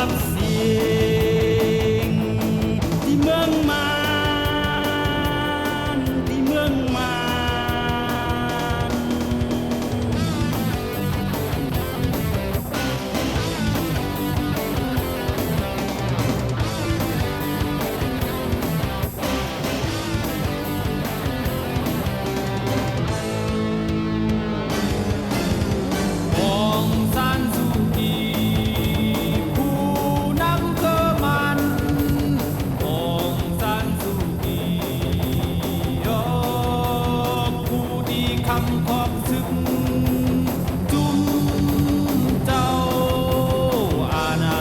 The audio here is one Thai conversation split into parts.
บเสียงที่เมืองมานที่เมืองมานของศึกจุมเจ้าอาณา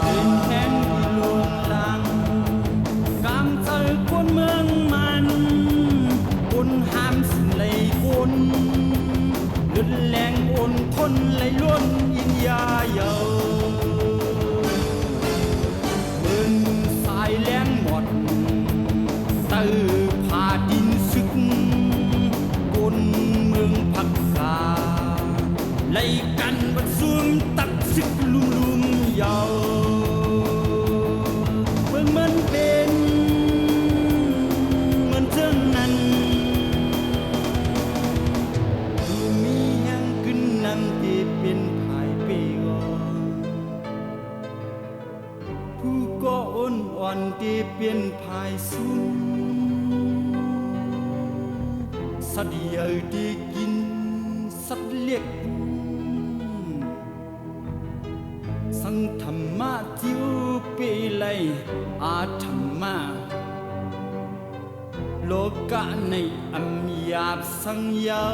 เป็นแห่งที่ลวงลังกลางใจคนเมืองมันคนห้ามสิ่งไหลคนเลือดแรงอ่อนทนไหลล้วนอินยาเยาเมืองสายแรงหมดผ่าดินศึกบนเมืองพักกาไล่กันบัดซูมตัดศึกลุ่มยาวเมืองมันเป็นเหมือนเจ้านั้นดูมียังขึ้นนำที่เป็นภายเปกผู้ก็อ่อนที่เป็นภายสูงสัตว์ใหญ่ที่กินสัตว์เล็กสังธรรมะจิวเปไลอาธรรมะโลกะในอัมยาบสังยา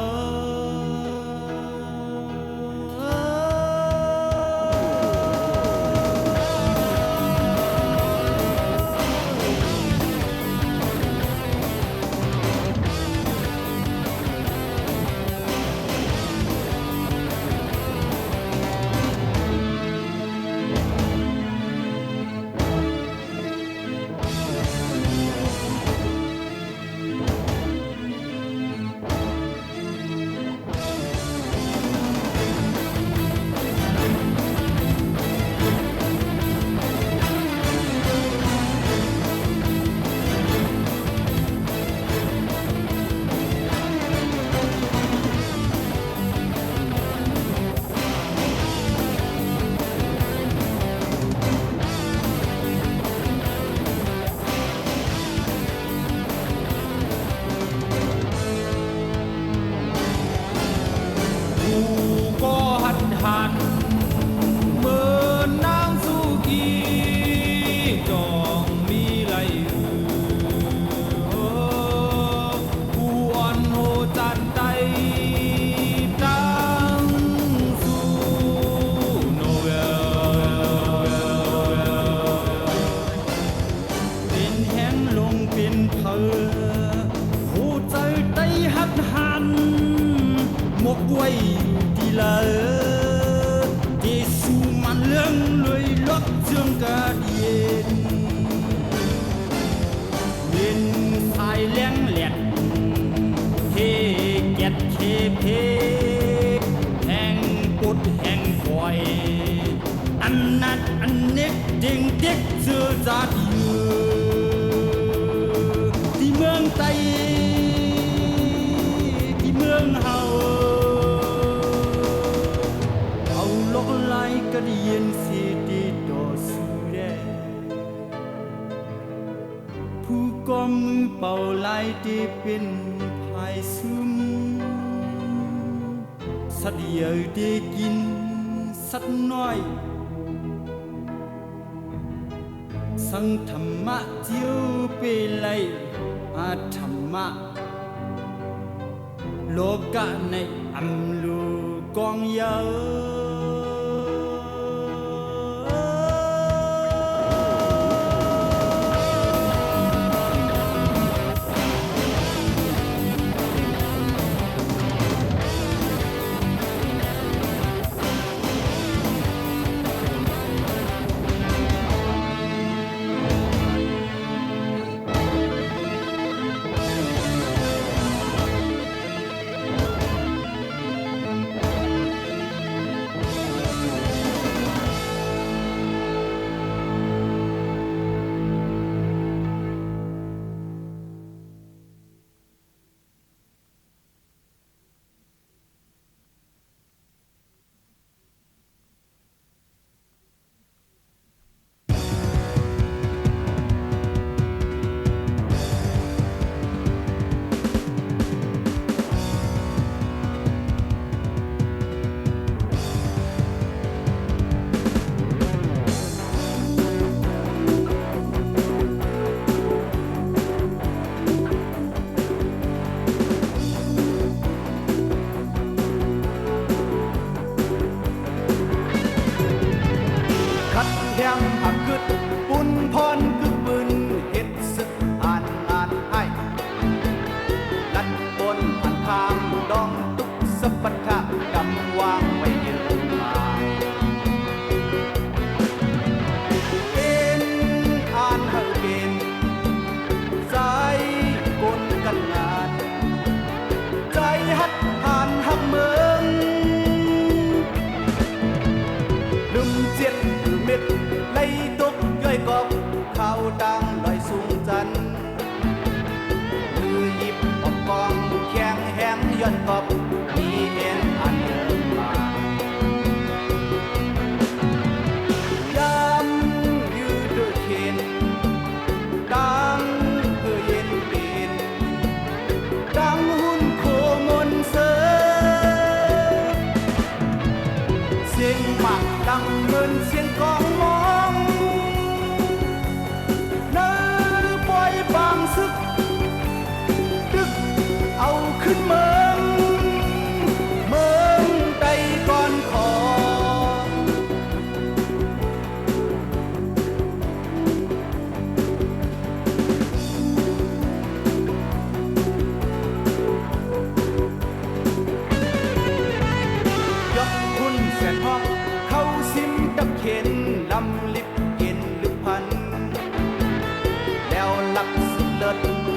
เมื่อนางสุกีจองมีไหลผู้อ่อนโหจันไตตั้งสู่โนเวลเป็นแห้งลงเป็นเพอผู้ใจไตหักหันหมกไว้ที่ละมันเรื่องลอยลดเชื่องกาเดียนเย็นสายแรงแหลกเฮเก็ดเคเพแห่งปุดแห่งฝอยอันนั้นอันเน็กเด้งเด็กเสือจัดอยู่ที่เมืองไทยที่เมืองเฮากระเดียนสีดีต่อสู้แดผู้ก็มือเป่าลายที่เป็นภายซึมสัตว์ใหญ่ได้กินสัตว์น้อยสังธรรมะเจียวเปไลอาธรรมะโลกะในอัมลูกองเยา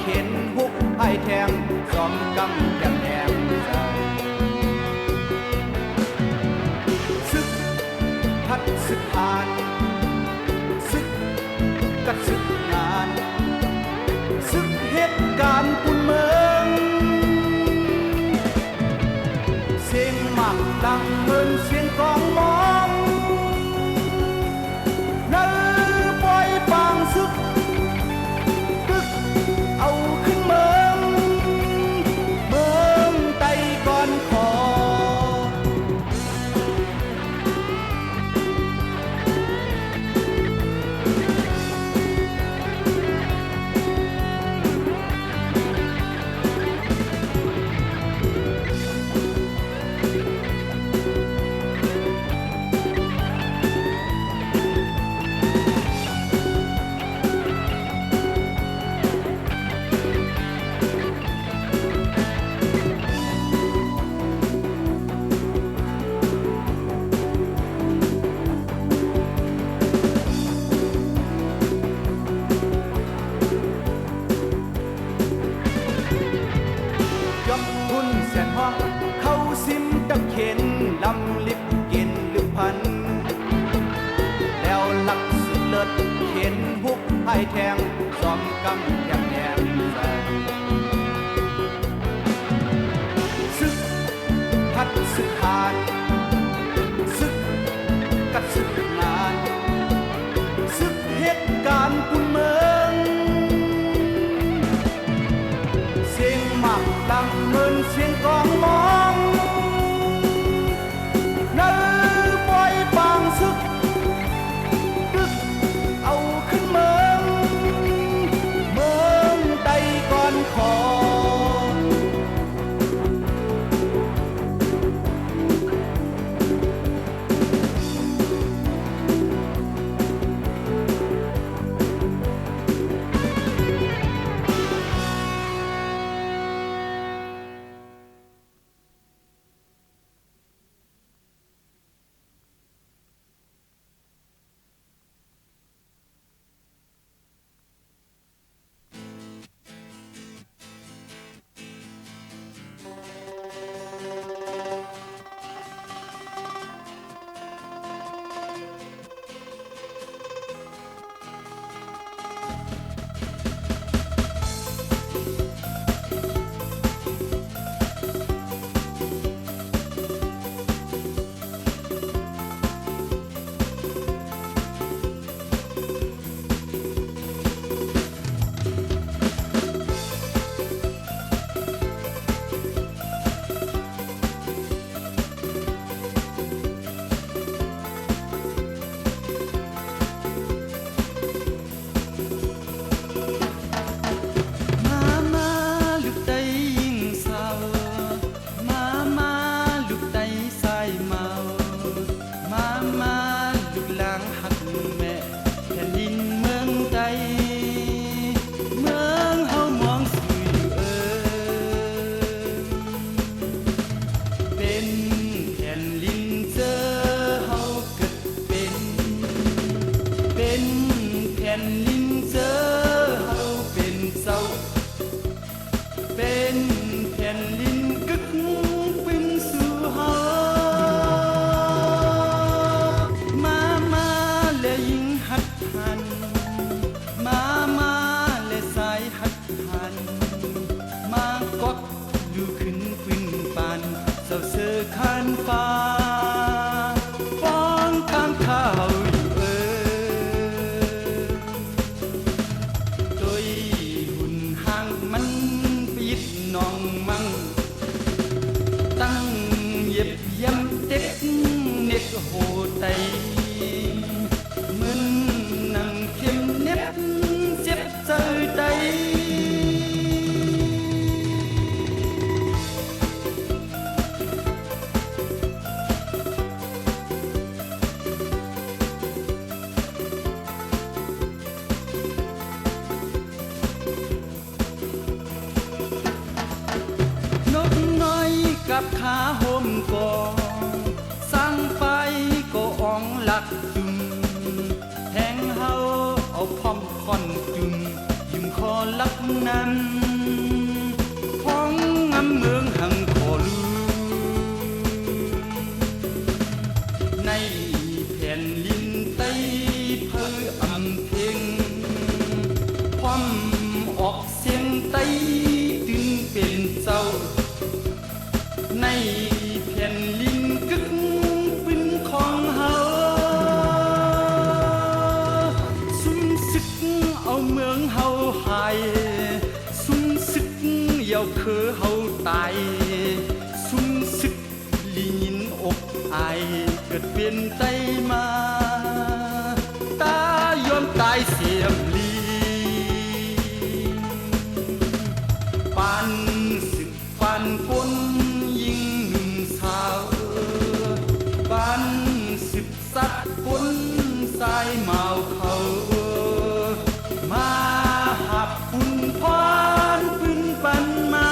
ข็นหุกไอ้แทงสอมกำแกมแดงศึกพัดศึกผ่านศึกกัดศึกงานศึกเหตุการณ์ปุ่นเมืองเสียงหมักดังเหมือนเสียงกลองมองนั่นปล่อยปางศึกตึกเอาขึ้นเมืองไต่ก่อนขอเข้าซิมดักเข็นลำลิบกินลึกพันแล้วหลักสุดเลิศเข็นหุกไอ้แทงสอมกำแยมแยมแสงศึกพัดศึกผ่านศึกกัดศึกงานศึกเหตุการณ์ปุ่นเมืองเสียงหมักดังเหมือนเสียงกลองมองนั่นปล่อยปางศึกตึกเอาขึ้นเมืองไต่ก่อนขอกับขาโฮมกองสร้างไฟก็อ่องหลักจุ่มแทงเฮาเอาพร้อมคอนจุ่มยิ้มคอ ลักนั้นพ้องงำเมืองหังขอลือในแผ่นลินไต้เพออำเพ็งพร้อมออกเสียงไต้ตึงเป็นเจ้าในแผ่นลินกึกปืนของเฮาสุมศึกเอาเมืองเฮาหายสุมศึกเยาคือเฮาตายสุมศึกลียินอกอายเกิดเป็นไตมาตายอมตายเสียมลีปานศึกปานปนยิงหนุ่มสาวปานศึกสัตว์ปนสายเมาเขามาหับปุ่นพรพื้นปันมา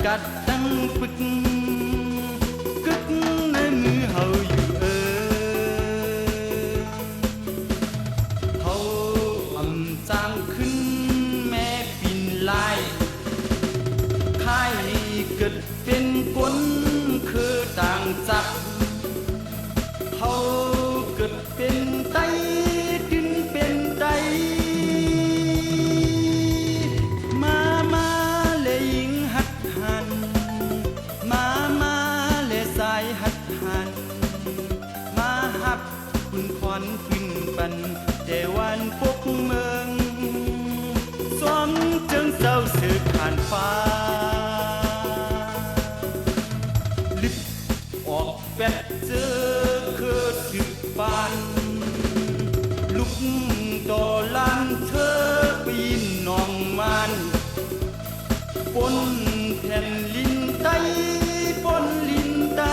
กัดตั้งปึกกึกในมือเฮาอยู่เฮาอำจางขึ้นแม่ปินลายค่ายเกิดเป็นคนคือต่างจักเฮาเกิดเป็นไตดินเป็นไตขึ้นปันแต่วันพวกเมืองสมจึงเศร้าสึกผ่านฟ้าลึกออกแปดเจอคือสึกปานลุกต่อลันเธอปีนนองมันปนแผ่นลินไตปนลินไต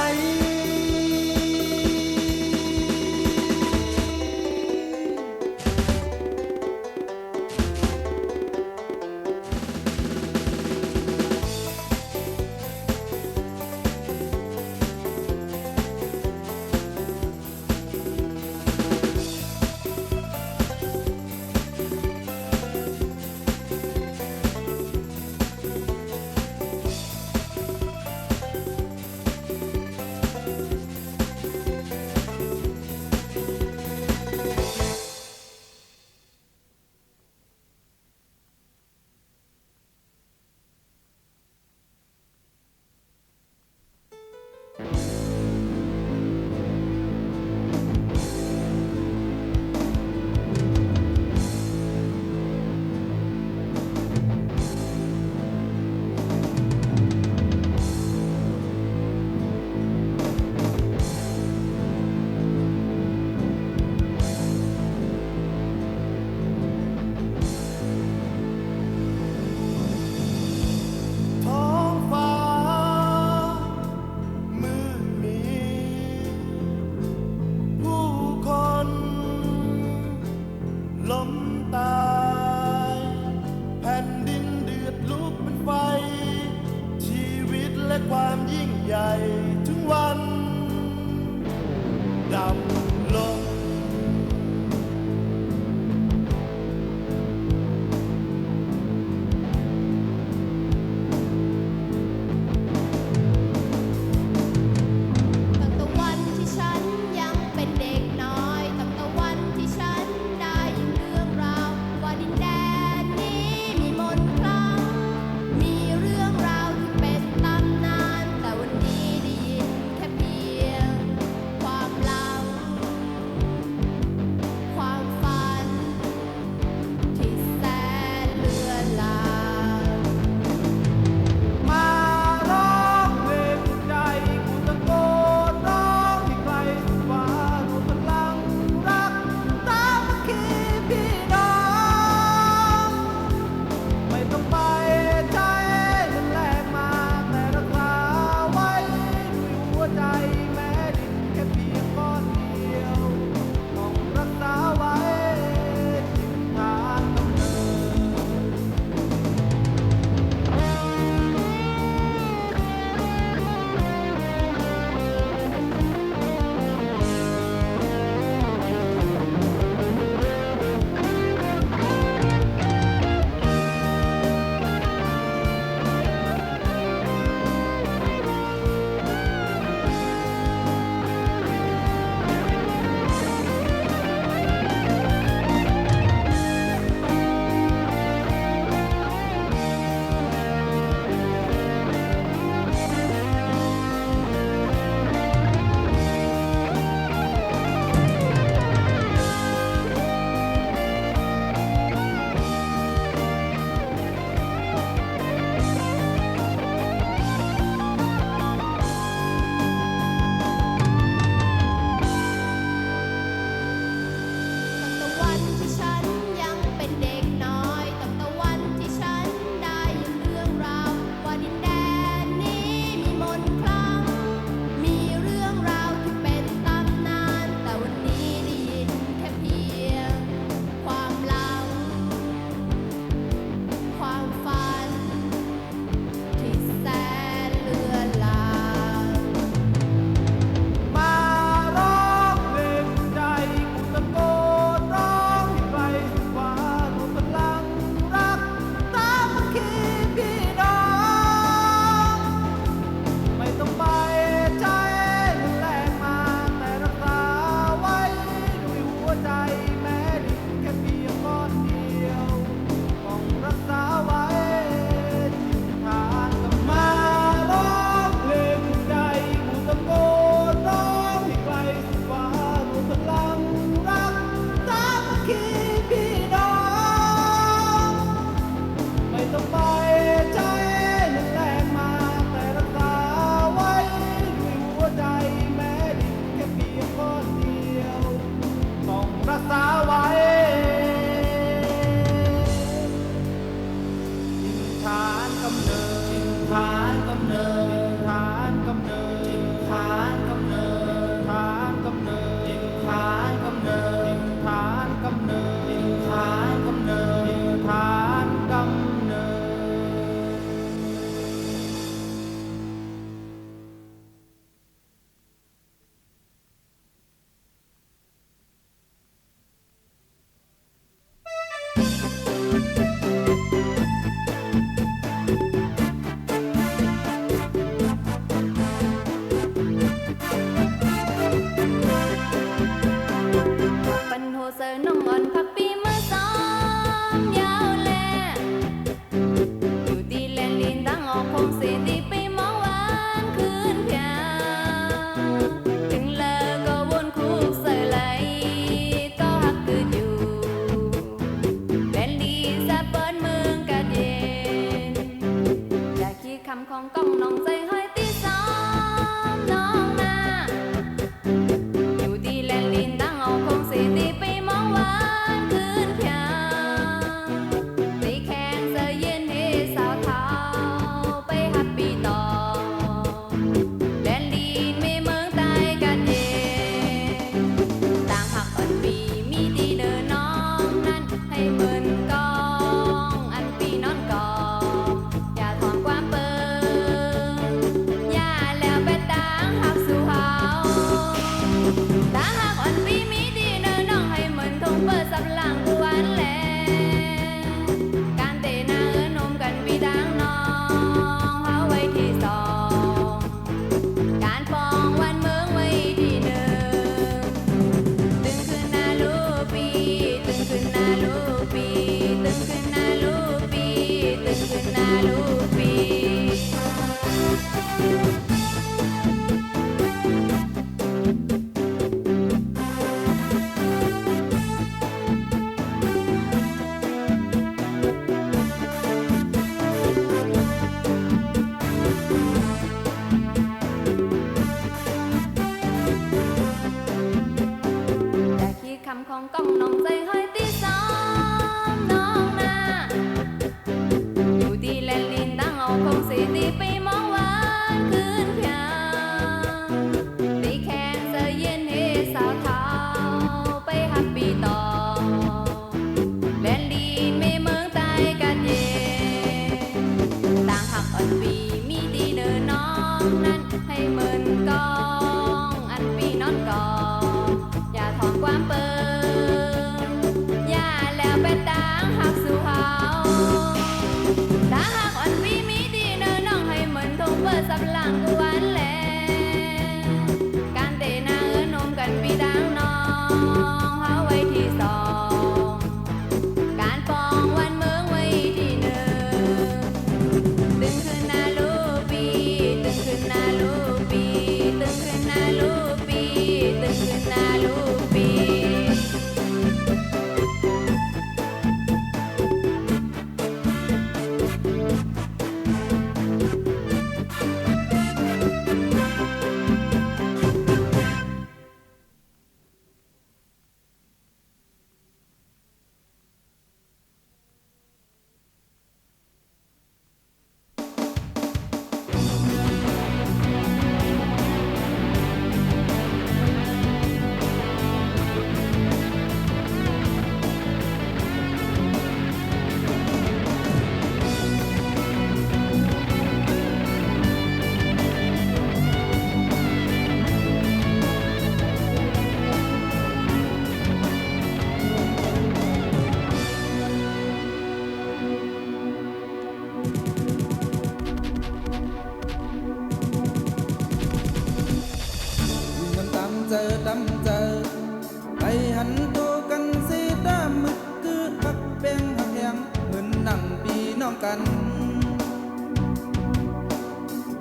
องกัน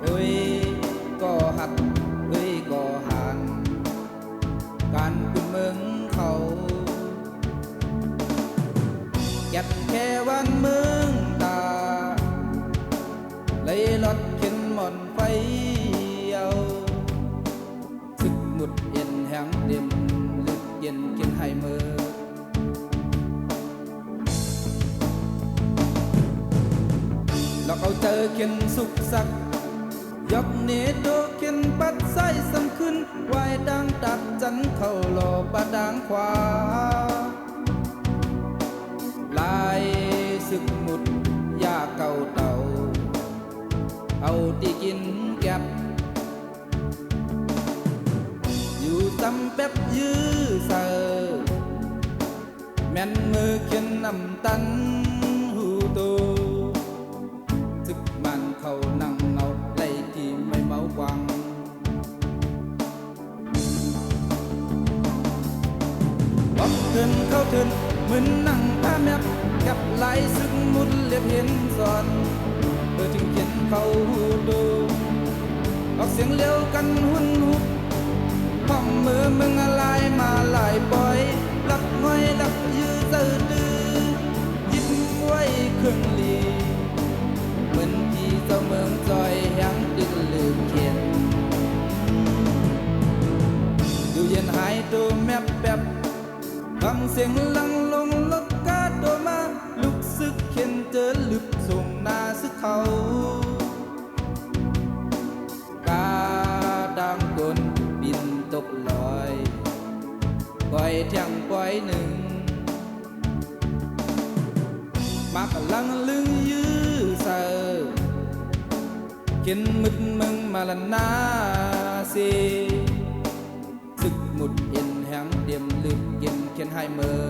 เอ้ยก็หักเอ้ยก็หานการคุณเมืองเขาแก็บแค่วันเมืองตาเลยลดเข็นหม่อนไฟเอาสึกหมุดเย็นแห้งเด่มลึกเย็นกินให้เมือแล้วเอาเจอเข็นสุกสักยกเนโดเข็นปัดไส้สำขึ้นไว้ดังตัดจันเข้าหลอบปะดางขวาลายสึกหมุดยาเก่าเต่าเอาที่กินแก็บอยู่ตำแป๊บยื้อเซอแม่นมือเขียนนำตันหูโตซึกมันเขานั่งเงาไล่ที่ไม่เมากวังวับเถินเข้าเถินเหมือนนั่งผ้าแมบกับลายซึกมุดเล็บเห็นสอนจึงเขียนเขาหูดูออกเสียงเร็วกันหุ่นหุบห้องมือมึงอะไรมาหลายปล่อยลักห้อยลักยื้อเจอดื้อยิ้มไว้เครื่องลีเหมือนที่เจ้าเมืองจอยยังดึกลืมเขียนอยู่เย็นหายตัวแมบแบบฟังเสียงลังลงลกกาโดมาลุกซึกเข็นเจอลึกส่งหน้าซึกเขากาดังกลบินตกลอยปล่อยเที่ยงปล่อยหนึ่งมากลังลึงยื้อเซอเข็นมึดมึงมาละนาสีซึกหมุดเย็นแห้งเดียมลึกเย็นเขียนให้เมื่อ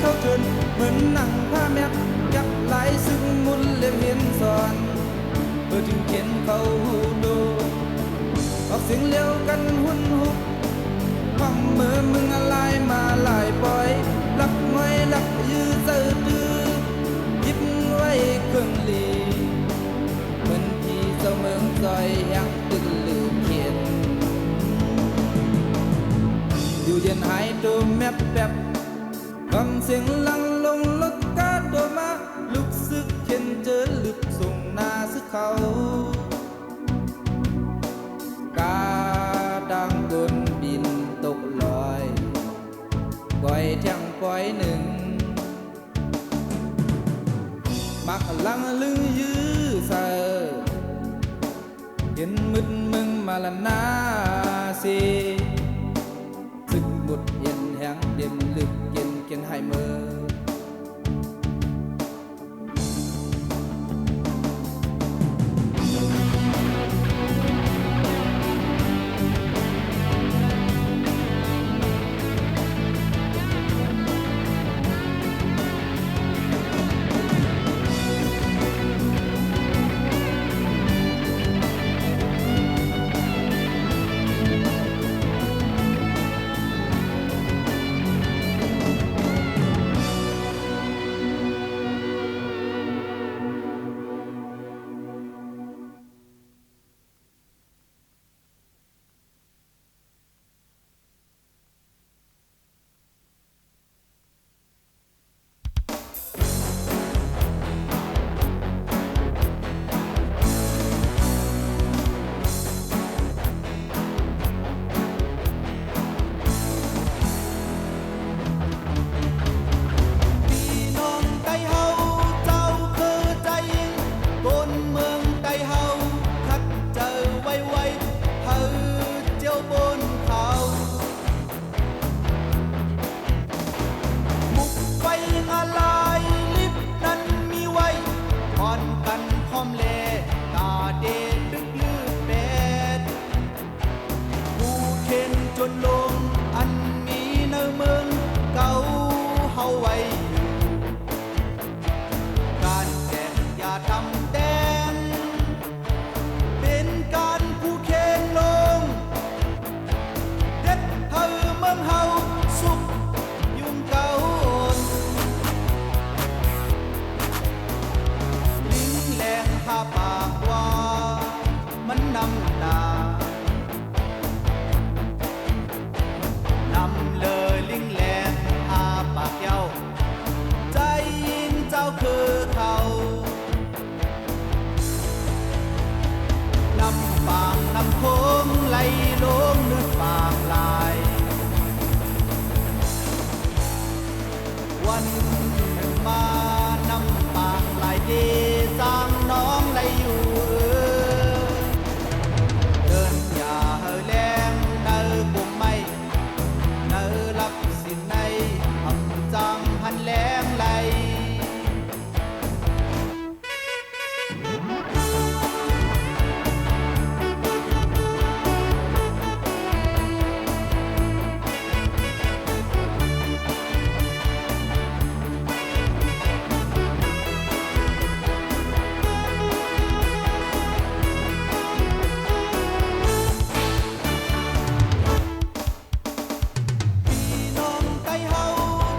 เข้าเถินเหมือนนั่งผ้าแมบกับลายซึ่งมุนเล็บเห็นสอนจึงเขียนเขาหูดูออกเสียงเร็วกันหุ่นหุบห้องมือมึงอะไรมาหลายปล่อยลักไว้ลักยื้อเจอดื้อยิบไว้เครื่องลีเหมือนที่เจ้าเมืองจอยยังตึกลืมเขียนอยู่เย็นหายตัวแมบแบบฟังเสียงลังลงลดกาโดมาลุกซึกเข็นเจอลึกส่งหน้าซึกเขากาดังกลบินตกลอยปล่อยเที่ยงปล่อยหนึ่งมักลังลึงยื้อเซอเห็นมึดมึงมาละนาสีซึกบุดเย็นแห้งเด่มลึกเย็นเขียนให้เมื่อ อะไรลิฟต์นั้นมีไว้ผ่อนกันพร้อมเลตาเดดดึกลืดแดดผู้เข็นจนลงอันมีเนื้อเมืองเก่าเฮาไว้อยู่การแจกยาทำแดงเป็นการผู้เข็นลงเด็ดเฮาเมืองเฮาสุขยุ่งเก่าลิงแรงหาปากว่ามันนำหนานำเลยลิงแรงหาปากเย้าใจยินเจ้าคือเขานำปางนำโค้งไหลลงนึกปางลายวันหนึ่งมานำปางลายดีสร้างน้องไหลอยู่เดินอย่าเฮอแรงเนอบุ่มไม่เนอรับสินในทำจังหันแรงไหลพี่น้องไต้เฮา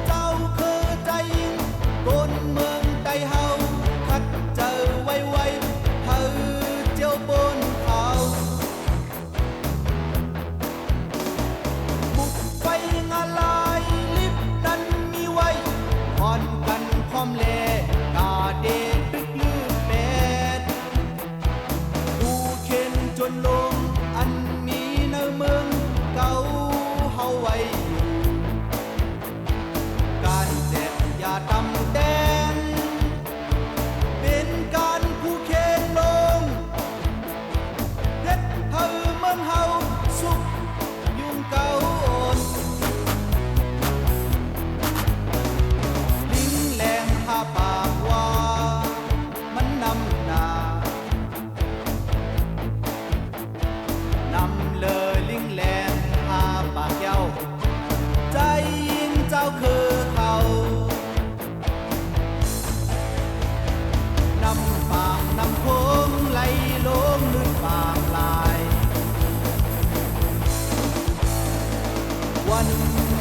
เจ้าคือใจยิงคนเมืองไต้เฮาคัดเจอไวๆเฮาเจียวบนเขาบุกไฟงาลายลิฟต์นั้นมีไว้ผ่อนกันพร้อมเลกาเดดดึกลืดแดดผู้เข็นจนลงอันมีเนื้อเมืองเก่าเฮาไว้อยู่การแจกยาดำแดงเป็นการผู้เข็นลงเฮ็ดเฮาเมืองเฮาสุขยุ่งเก่าลิงแรงหาปากว่ามันนำหนานำเลยลิงแรงหาปากเย้าใจยินเจ้าคือเขานำปากนำโค้งไหลลงลึกปากลายวันหนึ่ง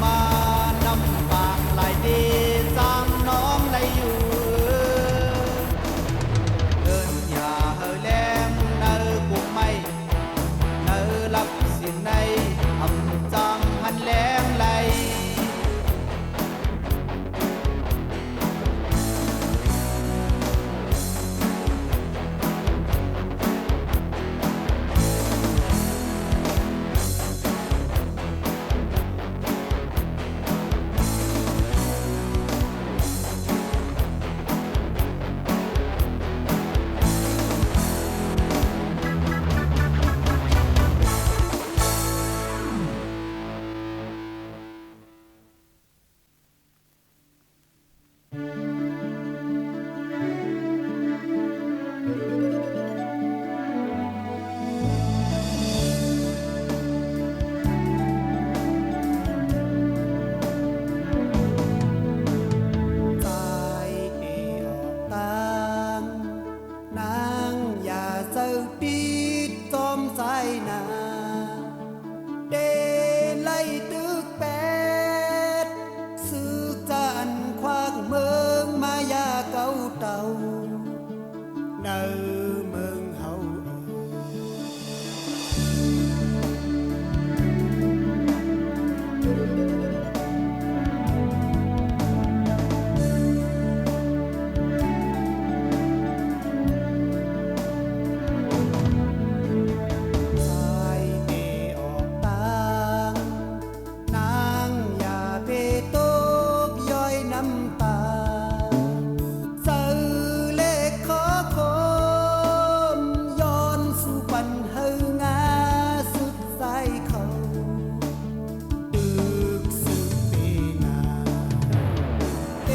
มานำปากลายดีสร้างน้องไหลอยู่เดินอย่าเฮอแรงเนอบุ่มไม่เนอรับสินในทำจังหันแรงไหลใจเดียวตางนางอย่าเศร้าปีดจอมสายนาเดไล่ตึกแปดซื้อจันควางเมืองมายาเก่าเต่าเนอเมืองเฮาสายเดออกตางนางอย่าไปตกย้อยน้ำตาซื้อเลขขอคมย้อนสู่ปันเฮางาสุดสายเขาตึกสึกเปนาเอ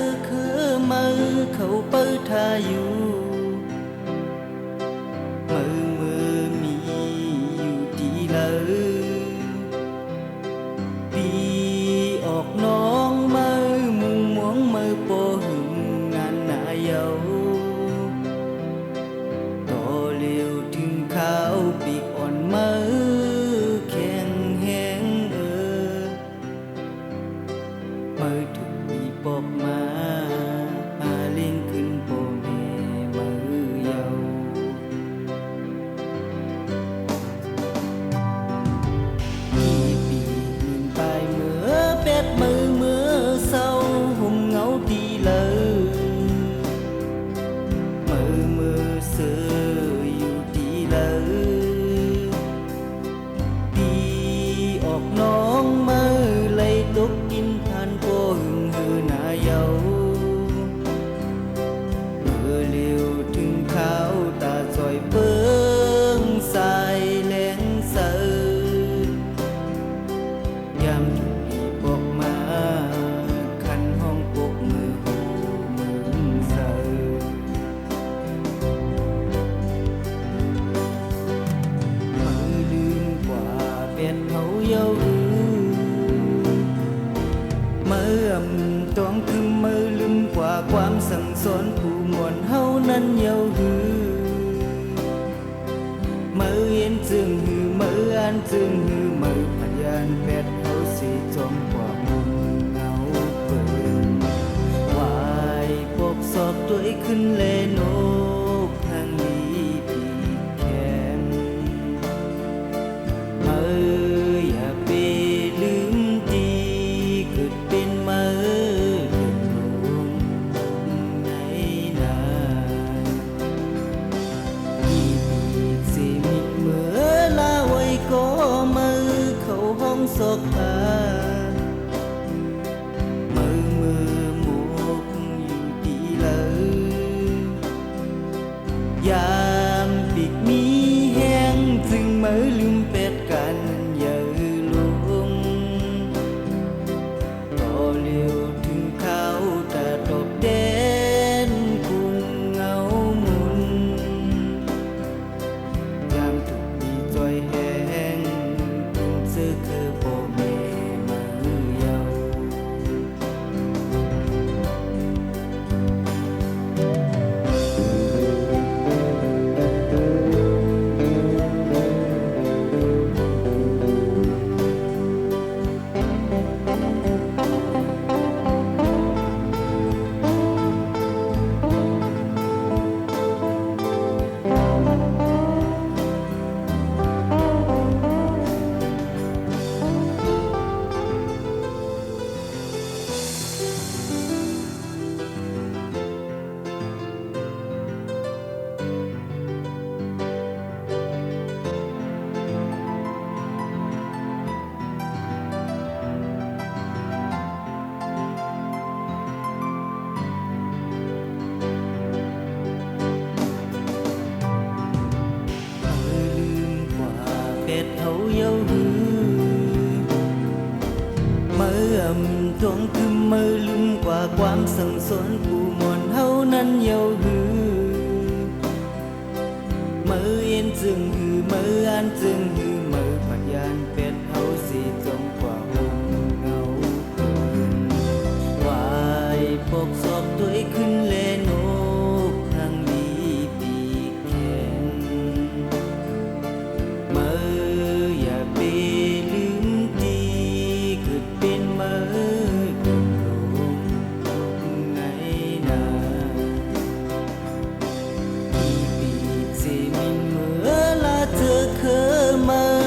อคือมือเขาเปิดทาอยู่มือมีอยู่ดีเลยปีออกน้องมือมุงมวงมือโปหึงงานหนาเยาต่อเร็วถึงข้าวปีกอ่อนมือแข็งแห้งมือถูกบีบออกมาเลี้ยงขึ้นโปแม่มือเยามีปีกมินไปเมื่อเป็ดมือเศร้าหุ่มเหงาดีเลยมือเสืออยู่ดีเลยปีออกน้องมือเลยตกกินทานโปหึงหือหนาเยาเมื่อเลี้ยวถึงเขาตาจอยเปิ้งสายแหลงเสือยามถูกบีบออกมาคันห้องปกมือหูมือเสือมือลืมกว่าเป็ดเขาเยามือตองคือมือลืมกว่าความสั่งสอนผู้มวลเฮานั้นเยาหือมือเห็นจึงหือมืออ่านจึงหือมือพยานเป็ดเฮาสิจมกว่ามุมเงาเปินวายปกศอกตัวขึ้นเลนกทางนี้ปีกแข็งมืออย่าไปลืมดีเกิดเป็นมือเดินลงในนาอีปีกสิมิดเมื่อลาไว้ก็มือเข้าห้องศกตามือหมกอยู่ดีเลยยามปีกมีแห้งจึงมือลืมเป็ดกันอย่าลงต่อเร็วถึงเขาตาตบแดนกุงเงาหมุนยามถูกมีจอยแห้งกุงซื้อคือโปแม่มือเยาเป็ดเฮาเยาหือมือตวงคือมือลืมกว่าความสั่งสอนผู้มวลเฮานั้นเยาหือมือเอ็นจึงหือมืออ่านจึงหือมือพยานเป็ดเฮาสิจมกว่าหุ่มเงาเปินวายปกศอกตัวขึ้นเลนกทางดีปีกแข็งมืออย่าไปลืมดีเกิดเป็นมือเดินลงในนาอีปีกสิมินเมื่อลาเธอเคยมือ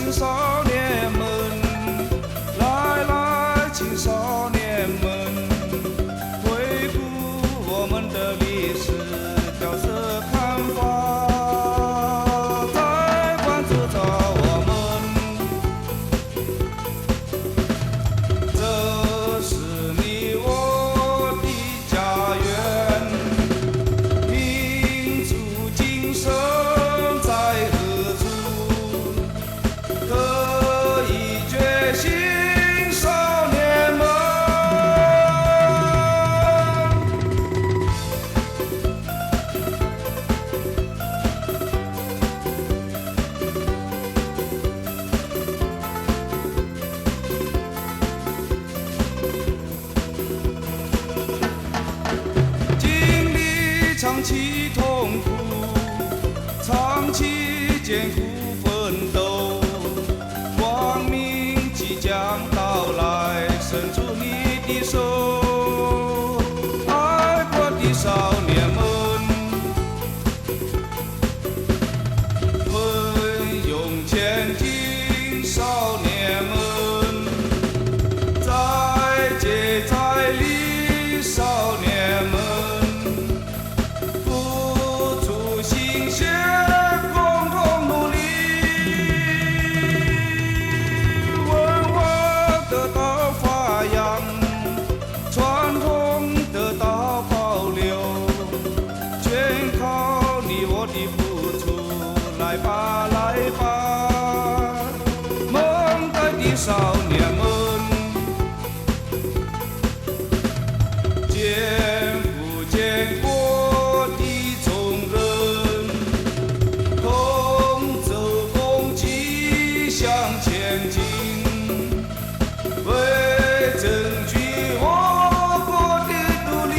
青少年们，来来，青少年们，回顾我们的历史，调色看法，在关注着我们。这是你我的家园，民族精神在何处？可以觉醒，少年们。经历长期痛苦，长期艰苦奋斗，光明即将到来，伸出你的手，爱国的少年们，奋勇前进，少年们，在劫在里，少年们，付出心血，共同努力，文化得到发扬，传统得到保留，全靠你我的付出，来吧来吧，蒙代的少年们。肩负建国的重任，同舟共济向前进，为争取我国的独立。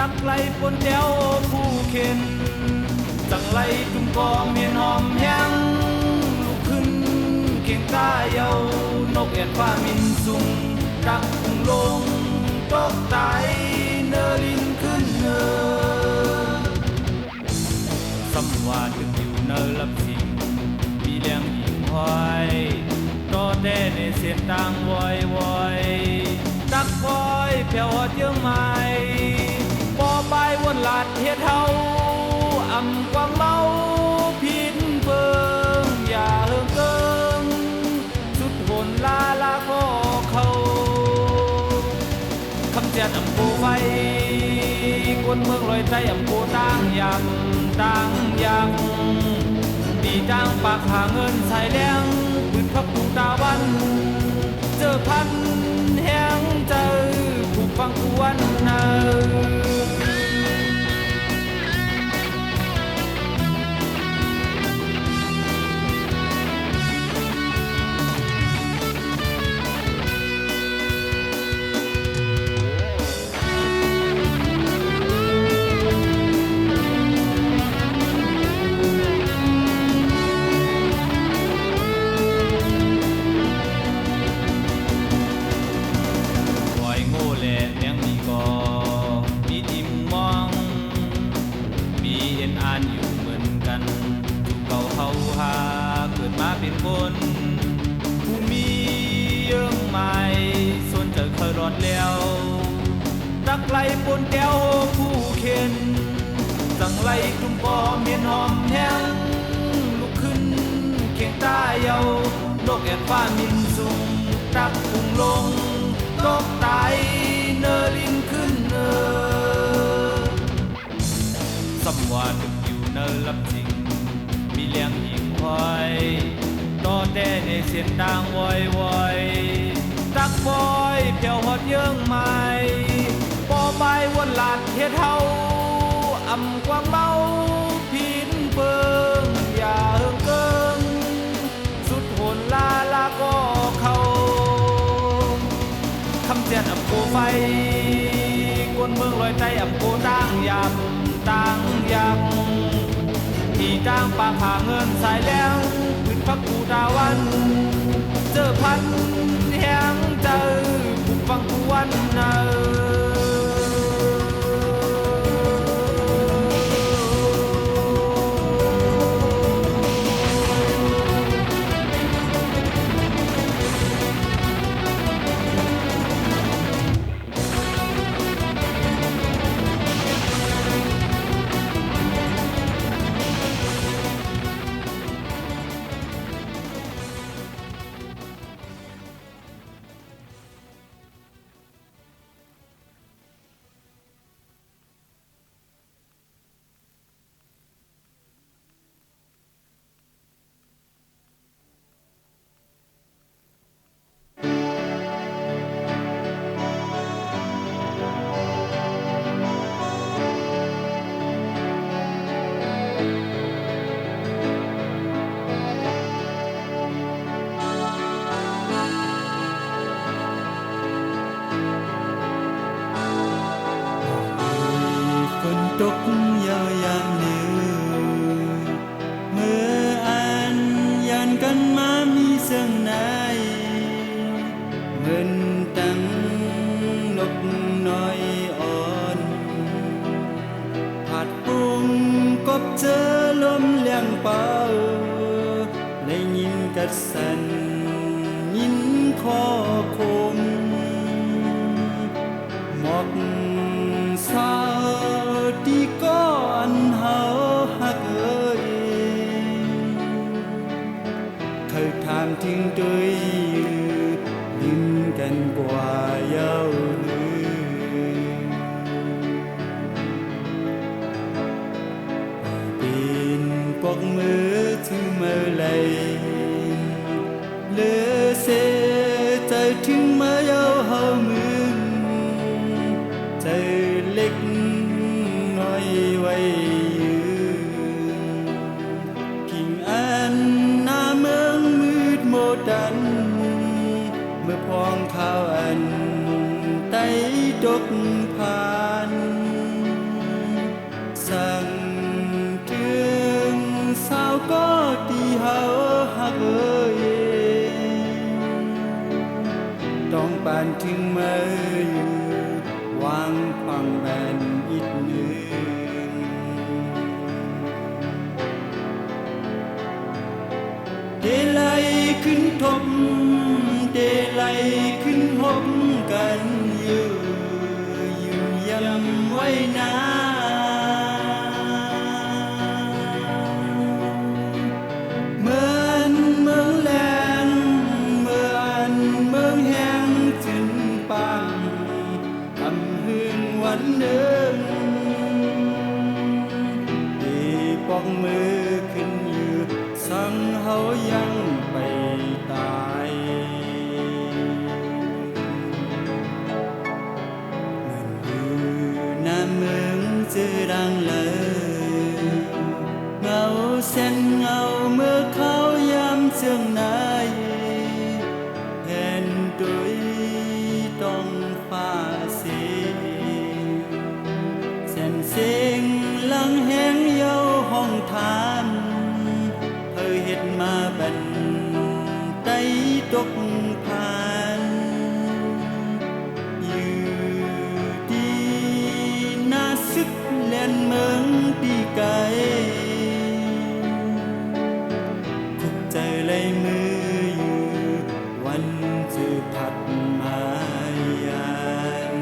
ตักไหลปนแก้วผู้เข็นจังไหลจุ่มกอเมียนหอมแห้งลุกขึ้นเก่งตาเยานกแอ่นฟ้ามินสูงดักพุ่งลงตกตายเนลินขึ้นเนอสำว่าถึงอยู่เนลับสิงมีเลี้ยงหิ่งห้อยต่อแต่ในเสียงต่างวอยวอยตักคอยเพียวหอดเยื่อไม้ปอใบวนหลาดเฮ็ดเฮาอ่ำกวางเมาพินเปิงอย่าเฮิงเกิงสุดหนลาลาก็เขาคำเจียดอ่ำโกไฟกวนเมืองลอยใจอ่ำโกต่างยำต่างยังดีจ้างปากหาเงินใส่แดงพื้นพักปูตาวันเจอพันแห้งเจอผูกฟังกวนเนอเป็นคนผู้มีเยื่อใหม่ส่วนเจอเคยรอดแล้วตักไหลปนแก้วผู้เข็นสั่งไหลกลุ่มปอเมียนหอมแห้งลุกขึ้นเข่งตาเยานกแอ่นฟ้ามินสูงตักพุ่งลงตกตายเนลินขึ้นเนอสำว่าถึงอยู่เนลับจริงมีเลี้ยงหิ่งห้อยต่อแต่ในเสียงดังวอยวอยตักบอยเพียวหอดเยื่องไม้ปอใบวนหลาดเฮ็ดเฮาอ่ำกวางเมาพินเปิงอย่าเฮิงเกิงสุดหนลาลาก็เขาคำเจียดอ่ำโกไฟกวนเมืองลอยใจอ่ำโกต่างยำต่างยังที่จ้างปากหาเงินใส่แล้วพักกูดาวันเจอพันแห้งเจอผูกฟังกูวันเนอตกยาวยามเหนือเมื่ออันยันกันมามีเสียงไหนเงินตั้งนกน้อยอ่อนผัดปุงกบเจอลมเลี้ยงเป่าในยินกัดสันยินคอคมหมอกสาวที่ก้อนเฮาหักเอ่ยเคยถามถึงตัวลืมกันกว่าเย้าเป็นกวกมือถือมือไหลเลือเสียใจถึงมาเย้าเฮามือใจเล็กน้อยไว้ยืนกิ่งอันหน้าเมืองมืดโมดันเมื่อพองข้าวอันไต้ดกผ่าน ก็ตีเฮาหักเอ้ยต้องปานถึงมืออยู่วางฟังแบนอีกหนึ่งเดลัยขึ้นทบเดลัยขึ้นหบกันอยู่ย้ำไว้นาเมืองแลงเมืองแห้งจึงปังทำหึงวันหนึ่งดีปอกมือขึ้นอยู่สั่งเฮายังไปตายเมืองจือดังเลยเงาเส้นเงาเมื่อเขายำเสื่องนายเห็นดุยต้องฟ้าสีเส้นเสียงลังแห้งเย้าห้องทานเธอเห็ดมาบันไตตกผ่านซึกเล่นเมืองปีไกลทุกใจเลยมืออยู่วันจะผัดมายัน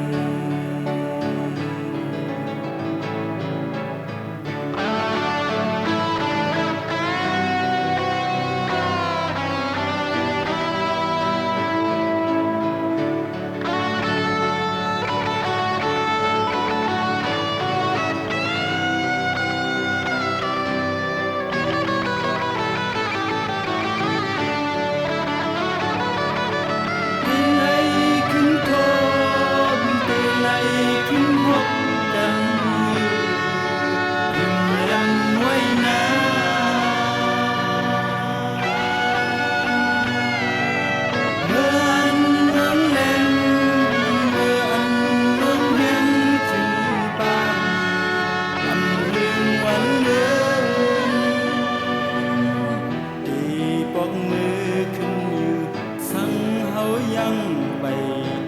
ยังไป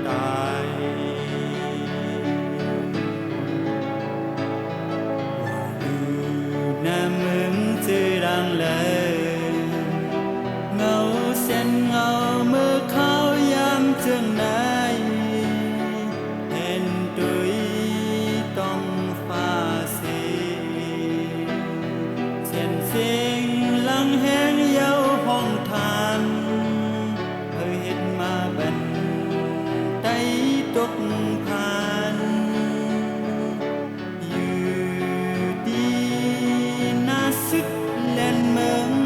ตายว่าอยู่หน้าเมืองจือดังเลยเงาเส้นเงาเมื่อเขายำเจืองนายเห็นดุยต้องฟ้าสีเส้นเสียงลังแห้งเย้าห้องทานตกผ่านอยู่ดีน่าซึกเล่นเมือง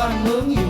านเมืองอยู่